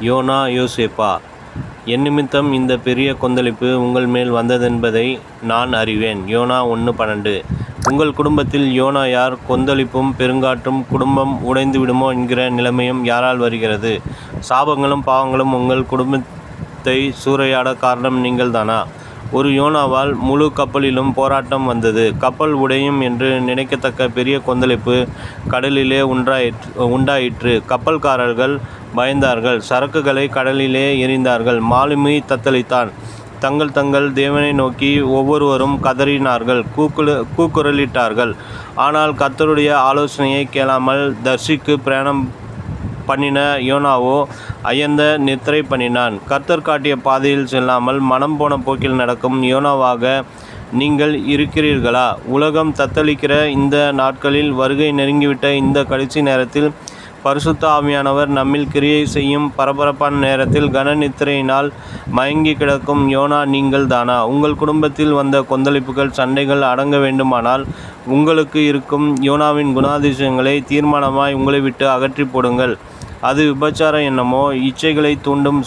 YONO யோசேப்பா, என் நிமித்தம் இந்த பெரிய கொந்தளிப்பு உங்கள் மேல் வந்ததென்பதை நான் அறிவேன். யோனா 1:12. உங்கள் குடும்பத்தில் யோனா யார்? கொந்தளிப்பும் பெருங்காற்றும் குடும்பம் உடைந்து விடுமோ என்கிற நிலைமையும் யாரால் வருகிறது? சாபங்களும் பாவங்களும் உங்கள் குடும்பத்தை சூறையாட காரணம் நீங்கள்தானா? ஒரு யோனாவால் முழு கப்பலிலும் போராட்டம் வந்தது. கப்பல் உடையும் என்று நினைக்கத்தக்க பெரிய கொந்தளிப்பு கடலிலே உண்டாயிற்று. கப்பல்காரர்கள் பயந்தார்கள். சரக்குகளை கடலிலே எறிந்தார்கள். மாலுமி தத்தளித்தான். தங்கள் தேவனை நோக்கி ஒவ்வொருவரும் கதறினார்கள், கூக்குரலிட்டார்கள். ஆனால் கர்த்தருடைய ஆலோசனையை கேளாமல் தர்ஷீக்கு பிரயாணம் பண்ணின யோனாவோ அயர்ந்த நித்திரை பண்ணினான். கர்த்தர் காட்டிய பாதையில் செல்லாமல் மனம் போன போக்கில் நடக்கும் யோனாவாக நீங்கள் இருக்கிறீர்களா? உலகம் தத்தளிக்கிற இந்த நாட்களில், வருகை நெருங்கிவிட்ட இந்த கடைசி நேரத்தில், பரிசுத்த ஆவியானவர் நம்மில் கிரியை செய்யும் பரபரப்பான நேரத்தில் கன நித்திரையினால் மயங்கி கிடக்கும் யோனா நீங்கள் தானா? உங்கள் குடும்பத்தில் வந்த கொந்தளிப்புகள், சண்டைகள் அடங்க வேண்டுமானால் உங்களுக்கு இருக்கும் யோனாவின் குணாதிசயங்களை தீர்மானமாய் உங்களை விட்டு அகற்றி போடுங்கள். அது விபச்சார எண்ணமோ, இச்சைகளை தூண்டும்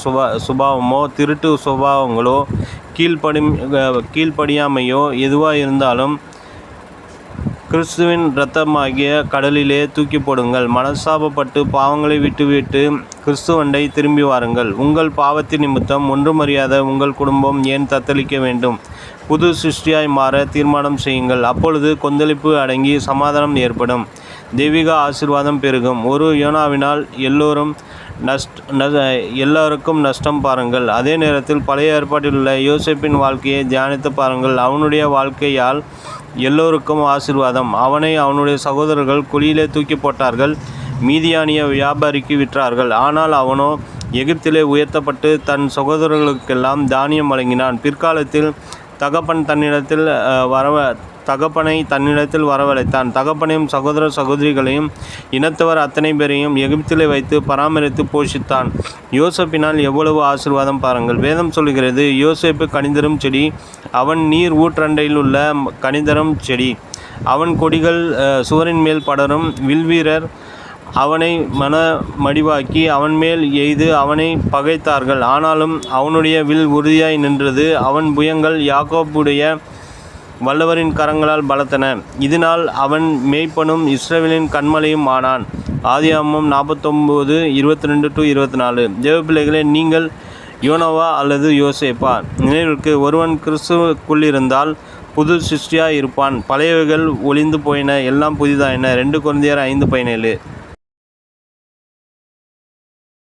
சுபாவமோ, திருட்டு சுபாவங்களோ, கீழ்ப்படியாமையோ எதுவாக இருந்தாலும் கிறிஸ்துவின் இரத்தமாகிய கடலிலே தூக்கி போடுங்கள். மனஸ்தாபப்பட்டு பாவங்களை விட்டுவிட்டு கிறிஸ்துவண்டை திரும்பி வாருங்கள். உங்கள் பாவத்தின் நிமித்தம் ஒன்றுமறியாத உங்கள் குடும்பம் ஏன் தத்தளிக்க வேண்டும்? புது சிருஷ்டியாய் மாற தீர்மானம் செய்யுங்கள். அப்பொழுது கொந்தளிப்பு அடங்கி சமாதானம் ஏற்படும். தெய்வீக ஆசீர்வாதம் பெருகும். ஒரு யோனாவினால் எல்லாருக்கும் நஷ்டம் பாருங்கள். அதே நேரத்தில் பழைய ஏற்பாட்டில் உள்ள யோசேப்பின் வாழ்க்கையை தியானித்து பாருங்கள். அவனுடைய வாழ்க்கையால் எல்லோருக்கும் ஆசீர்வாதம். அவனை அவனுடைய சகோதரர்கள் குழியிலே தூக்கி போட்டார்கள், மீதியானிய வியாபாரிக்கு விற்றார்கள். ஆனால் அவனோ எகிப்திலே உயர்த்தப்பட்டு தன் சகோதரர்களுக்கெல்லாம் தானியம் வழங்கினான். பிற்காலத்தில் தகப்பனை தன்னிடத்தில் வரவழைத்தான். தகப்பனையும் சகோதர சகோதரிகளையும் இனத்தவர் அத்தனை பேரையும் எகிப்திலே வைத்து பராமரித்து போஷித்தான். யோசேப்பினால் எவ்வளவு ஆசீர்வாதம் பாருங்கள். வேதம் சொல்கிறது, யோசேப்பு கனிதரும் செடி, அவன் நீர் ஊற்றண்டையில் உள்ள கனிதரும் செடி. அவன் கொடிகள் சுவரின் மேல் படரும். வில்வீரர் அவனை மடிவாக்கி அவன் மேல் எய்து அவனை பகைத்தார்கள். ஆனாலும் அவனுடைய வில் உறுதியாய் நின்றது. அவன் புயங்கள் யாக்கோபுடைய வல்லவரின் கரங்களால் பலத்தன. இதனால் அவன் மேய்ப்பனும் இஸ்ரவேலின் கன்மலையும் ஆனான். ஆதியாகமம் 49:22-24. தேவப்பிள்ளைகளே, நீங்கள் யோனாவா அல்லது யோசேப்பா? நினைவிற்கு, ஒருவன் கிறிஸ்துவுக்குள்ளிருந்தால் புது சிருஷ்டியாய் இருப்பான். பழையவைகள் ஒழிந்து போயின, எல்லாம் புதிதாயின. 2 கொரிந்தியர் 5:17.